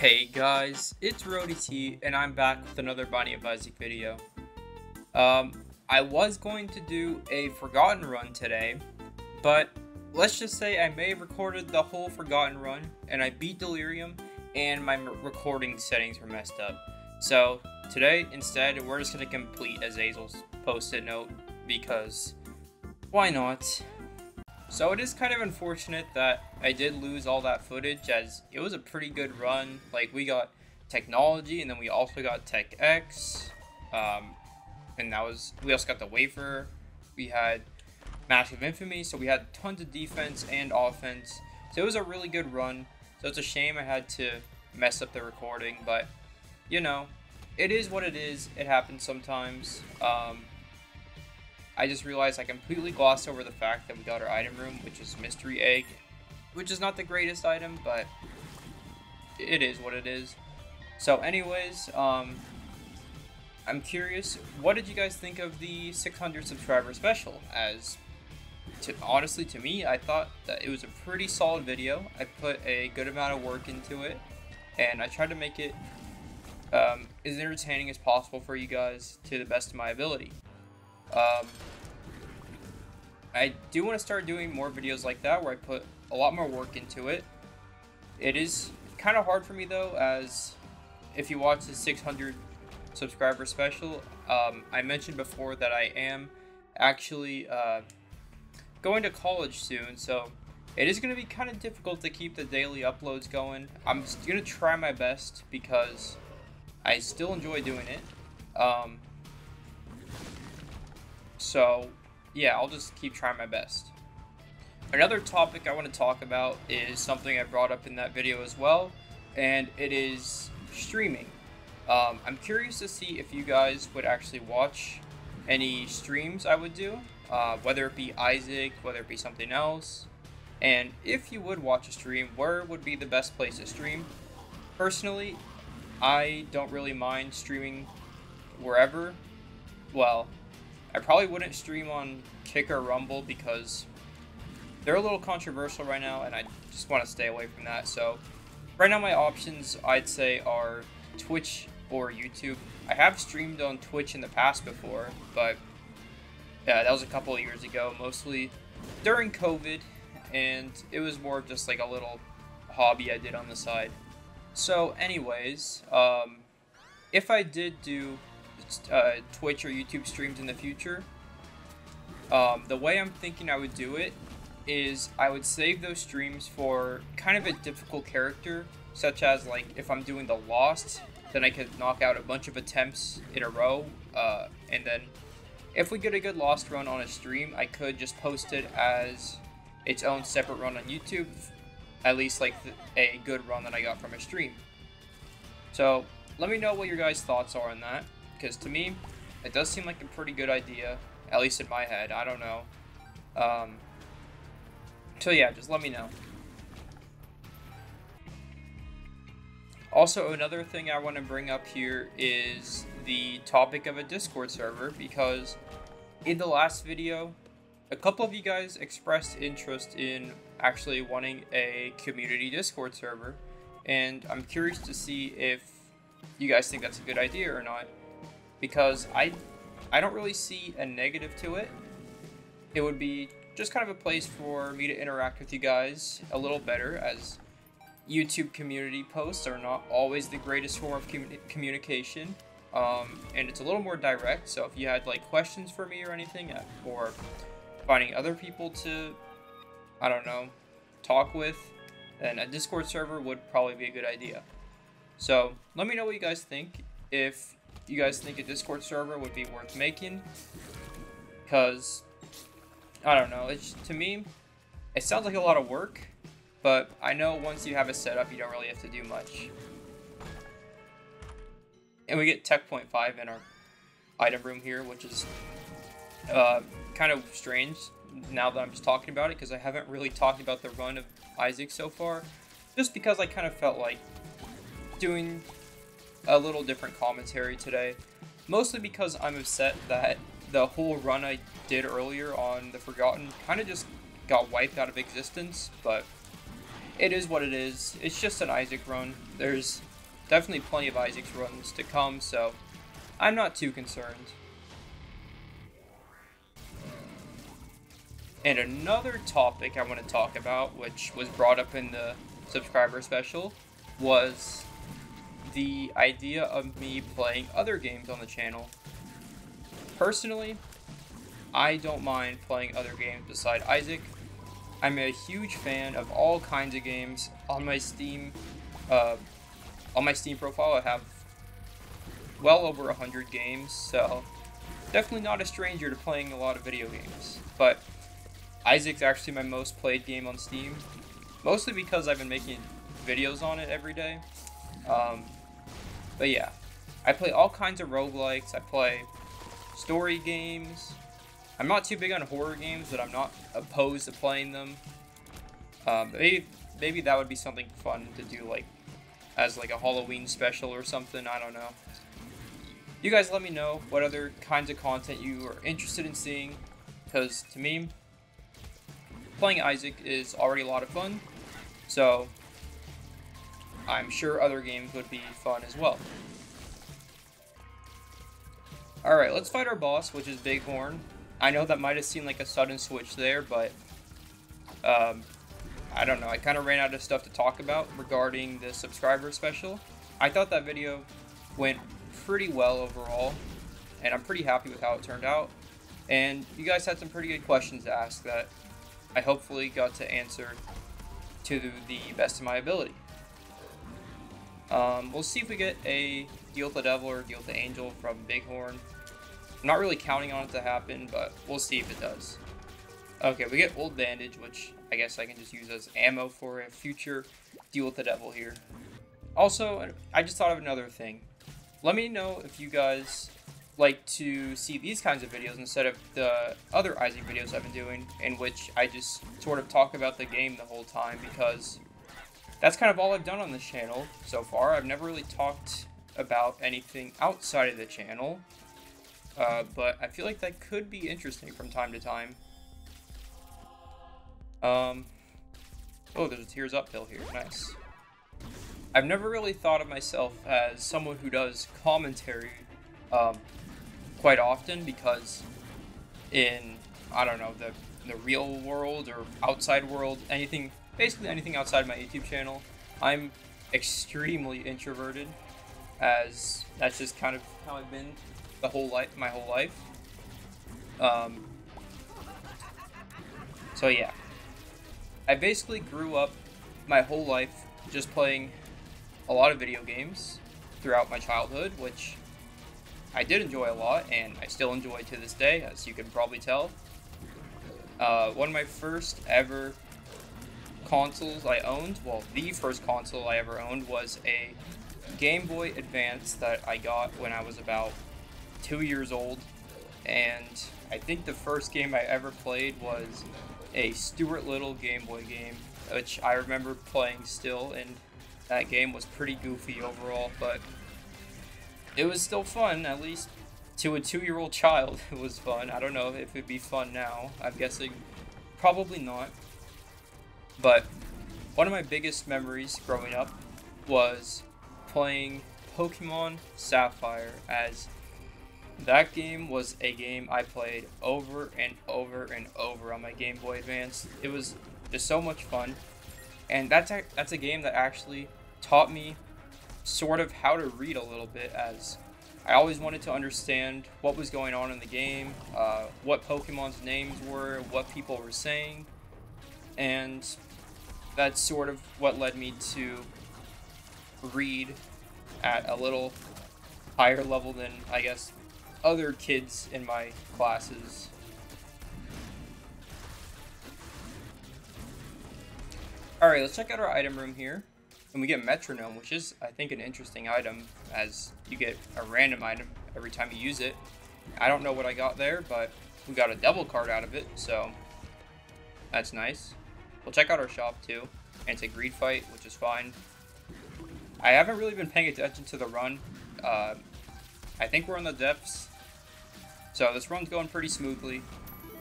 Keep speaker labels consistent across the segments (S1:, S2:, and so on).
S1: Hey guys, it's T, and I'm back with another Binding of Isaac video. I was going to do a Forgotten run today, but let's just say I may have recorded the whole Forgotten run, and I beat Delirium, and my recording settings were messed up. So today, instead, we're just going to complete Azazel's post-it note, because why not? So it is kind of unfortunate that I did lose all that footage, as it was a pretty good run. Like, we got technology, and then we also got tech X, and we also got the wafer. We had massive infamy, so we had tons of defense and offense. So it was a really good run. So it's a shame I had to mess up the recording, but you know, it is what it is. It happens sometimes. I just realized I completely glossed over the fact that we got our item room, which is Mystery Egg, which is not the greatest item, but it is what it is. So anyways, I'm curious, what did you guys think of the 600 subscriber special? Honestly, to me, I thought that it was a pretty solid video. I put a good amount of work into it, and I tried to make it as entertaining as possible for you guys to the best of my ability. I do want to start doing more videos like that where I put a lot more work into it. It is kind of hard for me though, as if you watch the 600 subscriber special, I mentioned before that I am actually going to college soon, so it is going to be kind of difficult to keep the daily uploads going. I'm going to try my best because I still enjoy doing it. So yeah, I'll just keep trying my best. Another topic I want to talk about is something I brought up in that video as well, and it is streaming. I'm curious to see if you guys would actually watch any streams I would do, whether it be Isaac, whether it be something else, and if you would watch a stream, where would be the best place to stream? Personally, I don't really mind streaming wherever. Well, I probably wouldn't stream on Kick or Rumble because they're a little controversial right now, and I just want to stay away from that. So right now my options, I'd say, are Twitch or YouTube. I have streamed on Twitch in the past before, but yeah, that was a couple of years ago, mostly during COVID, and it was more just like a little hobby I did on the side. So anyways, if I did do Twitch or YouTube streams in the future, the way I'm thinking I would do it is I would save those streams for kind of a difficult character, such as like if I'm doing the Lost, then I could knock out a bunch of attempts in a row, and then if we get a good Lost run on a stream, I could just post it as its own separate run on YouTube, at least like a good run that I got from a stream. So let me know what your guys' thoughts are on that, because to me, it does seem like a pretty good idea, at least in my head. I don't know. So yeah, just let me know. Also, another thing I want to bring up here is the topic of a Discord server, because in the last video, a couple of you guys expressed interest in actually wanting a community Discord server, and I'm curious to see if you guys think that's a good idea or not, because I don't really see a negative to it. It would be just kind of a place for me to interact with you guys a little better, as YouTube community posts are not always the greatest form of communication, and it's a little more direct. So if you had like questions for me or anything, or finding other people to, I don't know, talk with, then a Discord server would probably be a good idea. So let me know what you guys think, if you guys think a Discord server would be worth making, because I don't know, to me, it sounds like a lot of work, but I know once you have it set up, you don't really have to do much. And we get Tech Point 5 in our item room here, which is kind of strange now that I'm just talking about it, because I haven't really talked about the run of Isaac so far, just because I kind of felt like doing a little different commentary today, mostly because I'm upset that the whole run I did earlier on the Forgotten kind of just got wiped out of existence. But it is what it is. It's just an Isaac run. There's definitely plenty of Isaac's runs to come, so I'm not too concerned. And another topic I want to talk about, which was brought up in the subscriber special, was the idea of me playing other games on the channel. Personally, I don't mind playing other games beside Isaac. I'm a huge fan of all kinds of games. On my Steam profile, I have well over 100 games, so definitely not a stranger to playing a lot of video games. But Isaac's actually my most played game on Steam, mostly because I've been making videos on it every day. But yeah, I play all kinds of roguelikes. I play story games. I'm not too big on horror games, but I'm not opposed to playing them. Maybe that would be something fun to do, like as like a Halloween special or something. I don't know. You guys let me know what other kinds of content you are interested in seeing, because to me, playing Isaac is already a lot of fun, so I'm sure other games would be fun as well. Alright, let's fight our boss, which is Bighorn. I know that might have seemed like a sudden switch there, but I don't know. I kind of ran out of stuff to talk about regarding the subscriber special. I thought that video went pretty well overall, and I'm pretty happy with how it turned out. And you guys had some pretty good questions to ask that I hopefully got to answer to the best of my ability. We'll see if we get a Deal with the Devil or Deal with the Angel from Bighorn. I'm not really counting on it to happen, but we'll see if it does. Okay, we get Old Bandage, which I guess I can just use as ammo for a future Deal with the Devil here. Also, I just thought of another thing. Let me know if you guys like to see these kinds of videos instead of the other Isaac videos I've been doing, in which I just sort of talk about the game the whole time, because that's kind of all I've done on this channel so far. I've never really talked about anything outside of the channel, but I feel like that could be interesting from time to time. Oh, there's a Tears Up hill here. Nice. I've never really thought of myself as someone who does commentary quite often, because in, I don't know, the real world or outside world, basically anything outside my YouTube channel, I'm extremely introverted, as that's just kind of how I've been my whole life. So yeah, I basically grew up my whole life just playing a lot of video games throughout my childhood, which I did enjoy a lot, and I still enjoy to this day, as you can probably tell. One of my first ever consoles I owned, well, the first console I ever owned, was a Game Boy Advance that I got when I was about 2 years old, and I think the first game I ever played was a Stuart Little Game Boy game, which I remember playing still, and that game was pretty goofy overall, but it was still fun. At least to a 2-year-old child, it was fun. I don't know if it'd be fun now. I'm guessing probably not. But one of my biggest memories growing up was playing Pokemon Sapphire, as that game was a game I played over and over and over on my Game Boy Advance. It was just so much fun, and that's a game that actually taught me sort of how to read a little bit, as I always wanted to understand what was going on in the game, what Pokemon's names were, what people were saying, and that's sort of what led me to read at a little higher level than, I guess, other kids in my classes. Alright, let's check out our item room here. And we get Metronome, which is, I think, an interesting item, as you get a random item every time you use it. I don't know what I got there, but we got a double card out of it, so that's nice. We'll check out our shop, too. And it's a greed fight, which is fine. I haven't really been paying attention to the run. I think we're in the depths, so this run's going pretty smoothly.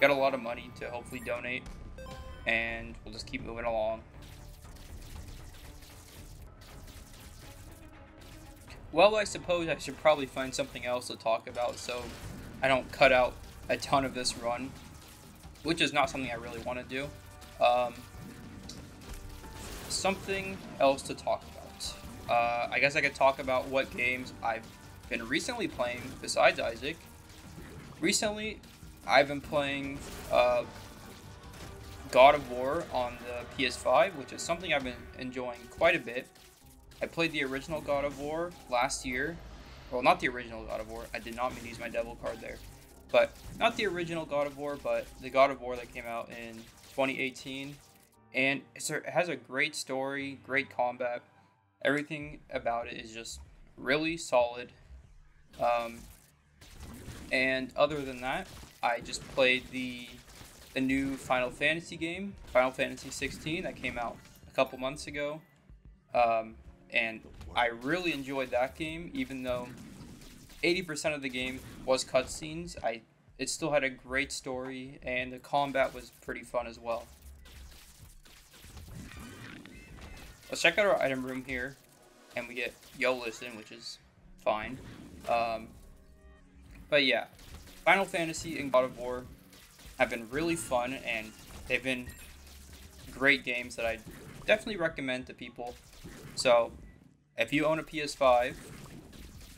S1: Got a lot of money to hopefully donate, and we'll just keep moving along. well, I suppose I should probably find something else to talk about so I don't cut out a ton of this run, which is not something I really want to do. Something else to talk about. I guess I could talk about what games I've been recently playing besides Isaac. Recently, I've been playing God of War on the PS5, which is something I've been enjoying quite a bit. I played the original God of War last year. Well, not the original God of War. I did not mean to use my devil card there. But not the original God of War, but the God of War that came out in 2018. And it has a great story, great combat. Everything about it is just really solid. And other than that, I just played the new Final Fantasy game, Final Fantasy 16, that came out a couple months ago. And I really enjoyed that game, even though 80% of the game was cutscenes. It still had a great story, and the combat was pretty fun as well. Let's check out our item room here, and we get Yo Listen, which is fine. But yeah, Final Fantasy and God of War have been really fun, and they've been great games that I definitely recommend to people. So, if you own a PS5,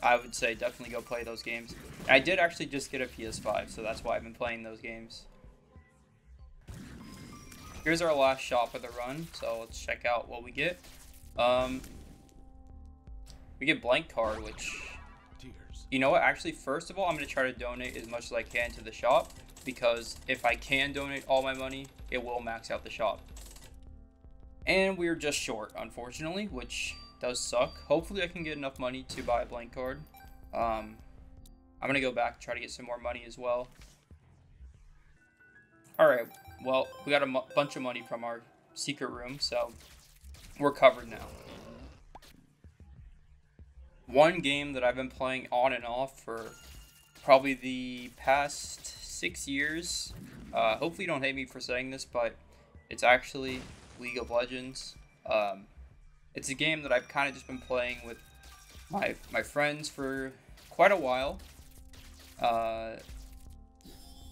S1: I would say definitely go play those games. And I did actually just get a PS5, so that's why I've been playing those games. Here's our last shop of the run, so let's check out what we get. We get blank card, which, you know what, actually, first of all, I'm going to try to donate as much as I can to the shop, because if I can donate all my money, it will max out the shop. And we're just short, unfortunately, which does suck. Hopefully I can get enough money to buy a blank card. I'm going to go back and try to get some more money as well. Alright, well, we got a bunch of money from our secret room, so we're covered now. One game that I've been playing on and off for probably the past 6 years. Hopefully you don't hate me for saying this, but it's actually League of Legends. It's a game that I've kind of just been playing with my friends for quite a while.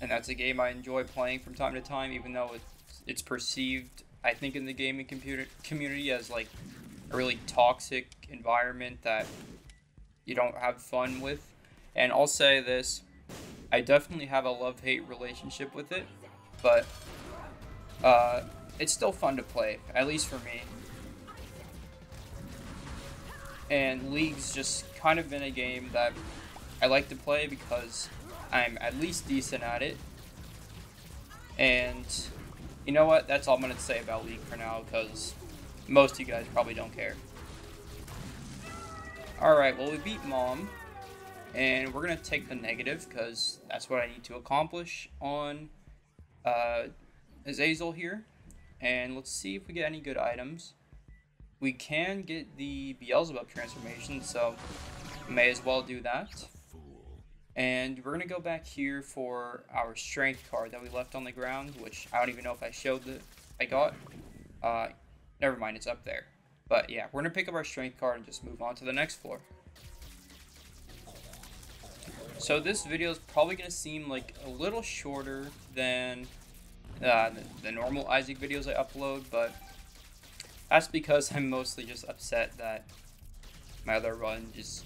S1: And that's a game I enjoy playing from time to time, even though it's perceived, I think, in the gaming community as like a really toxic environment that you don't have fun with. And I'll say this, I definitely have a love-hate relationship with it, but it's still fun to play, at least for me. And League's just kind of been a game that I like to play because I'm at least decent at it. And you know what? That's all I'm going to say about League for now, because most of you guys probably don't care. Alright, well, we beat Mom. And we're going to take the negative, because that's what I need to accomplish on Azazel here. And let's see if we get any good items. We can get the Beelzebub transformation, so may as well do that. And we're going to go back here for our strength card that we left on the ground, which I don't even know if I showed that I got. Never mind, it's up there. But yeah, we're going to pick up our strength card and just move on to the next floor. So this video is probably going to seem like a little shorter than the normal Isaac videos I upload, but that's because I'm mostly just upset that my other run just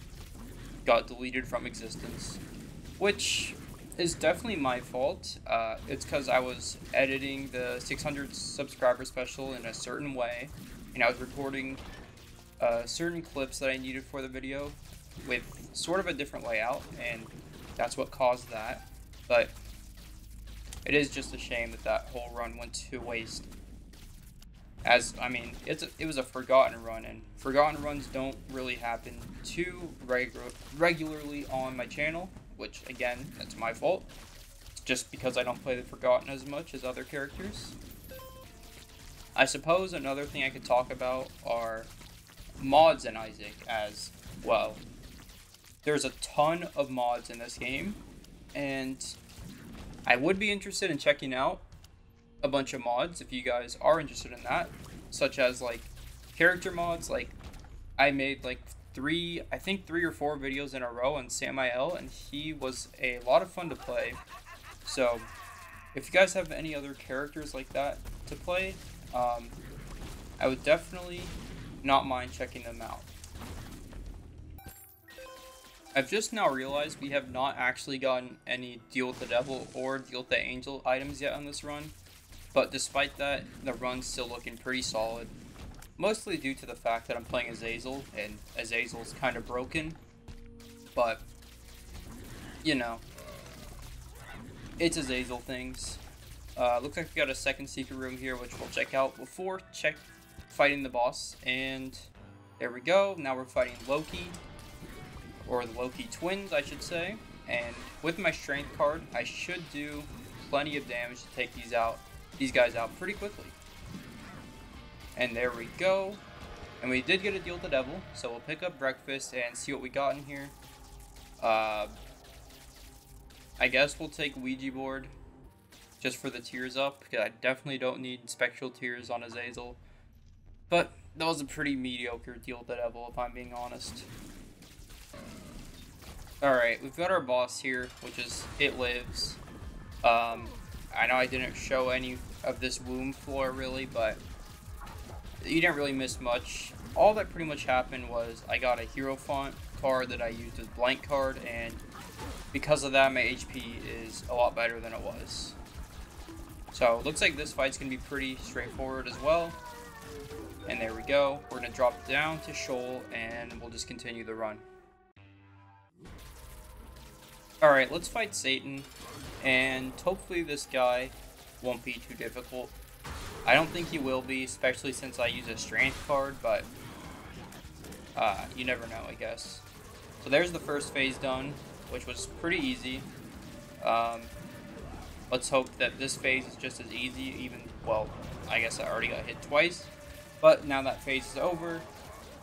S1: got deleted from existence, which is definitely my fault. It's because I was editing the 600 subscriber special in a certain way, and I was recording certain clips that I needed for the video with sort of a different layout, and that's what caused that. But it is just a shame that whole run went to waste. As, I mean, it was a forgotten run, and forgotten runs don't really happen too regularly on my channel, which, again, that's my fault. It's just because I don't play the Forgotten as much as other characters. I suppose another thing I could talk about are mods in Isaac as well. There's a ton of mods in this game, and I would be interested in checking out a bunch of mods if you guys are interested in that, such as like character mods. Like I made like I think 3 or 4 videos in a row on Samael, and he was a lot of fun to play. So if you guys have any other characters like that to play, I would definitely not mind checking them out. I've just now realized we have not actually gotten any Deal with the Devil or Deal with the Angel items yet on this run, but despite that, the run's still looking pretty solid. Mostly due to the fact that I'm playing Azazel, and Azazel's kind of broken, but, you know, it's Azazel things. Looks like we got a second secret room here, which we'll check out before fighting the boss, and there we go. Now we're fighting Loki, or the Loki twins, I should say, and with my strength card, I should do plenty of damage to take these guys out pretty quickly. And there we go. And we did get a Deal with the Devil, so we'll pick up breakfast and see what we got in here. I guess we'll take Ouija board just for the tears up, because I definitely don't need spectral tears on Azazel. But that was a pretty mediocre Deal with the Devil, if I'm being honest. Alright, we've got our boss here, which is It Lives. I know I didn't show any of this womb floor really, but you didn't really miss much. All that pretty much happened was I got a hero font card that I used as blank card, and because of that my HP is a lot better than it was. So it looks like this fight's gonna be pretty straightforward as well. And there we go. We're gonna drop down to Shoal and we'll just continue the run. Alright, let's fight Satan, and hopefully this guy won't be too difficult. I don't think he will be, especially since I use a strength card, but you never know, I guess. So there's the first phase done, which was pretty easy. Let's hope that this phase is just as easy, even, well, I guess I already got hit twice. But now that phase is over,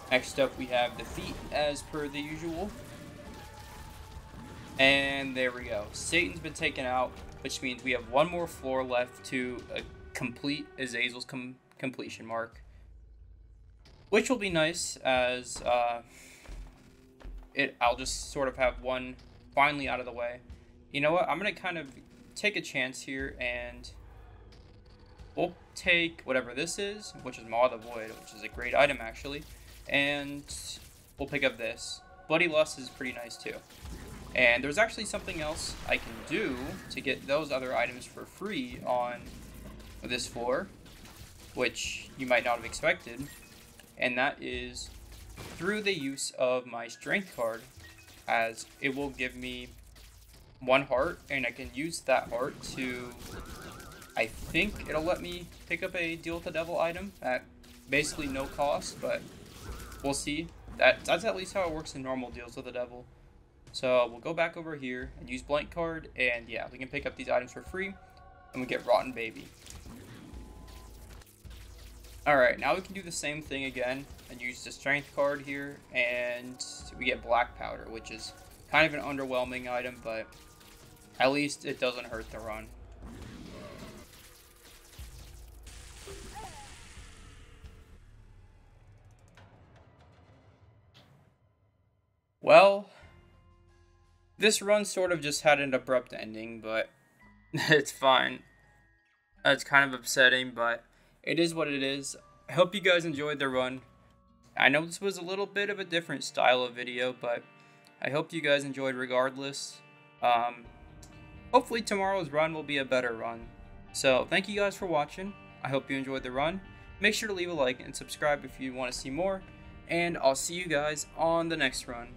S1: next up we have Defeat as per the usual. And there we go. Satan's been taken out, which means we have one more floor left to complete Azazel's completion mark. Which will be nice, as I'll just sort of have one finally out of the way. You know what? I'm going to kind of take a chance here, and we'll take whatever this is, which is Maw the Void, which is a great item actually, and we'll pick up this. Bloody Lust is pretty nice too. And there's actually something else I can do to get those other items for free on this floor, which you might not have expected, and that is through the use of my strength card, as it will give me 1 heart, and I can use that heart to, I think it'll let me pick up a Deal with the Devil item at basically no cost, but we'll see. That's at least how it works in normal Deals with the Devil. So we'll go back over here and use blank card, and yeah, we can pick up these items for free, and we get Rotten Baby. Alright, now we can do the same thing again and use the strength card here, and we get Black Powder, which is kind of an underwhelming item, but at least it doesn't hurt the run. Well, this run sort of just had an abrupt ending, but it's fine. It's kind of upsetting, but it is what it is. I hope you guys enjoyed the run. I know this was a little bit of a different style of video, but I hope you guys enjoyed regardless. Hopefully tomorrow's run will be a better run. So thank you guys for watching. I hope you enjoyed the run. Make sure to leave a like and subscribe if you want to see more. And I'll see you guys on the next run.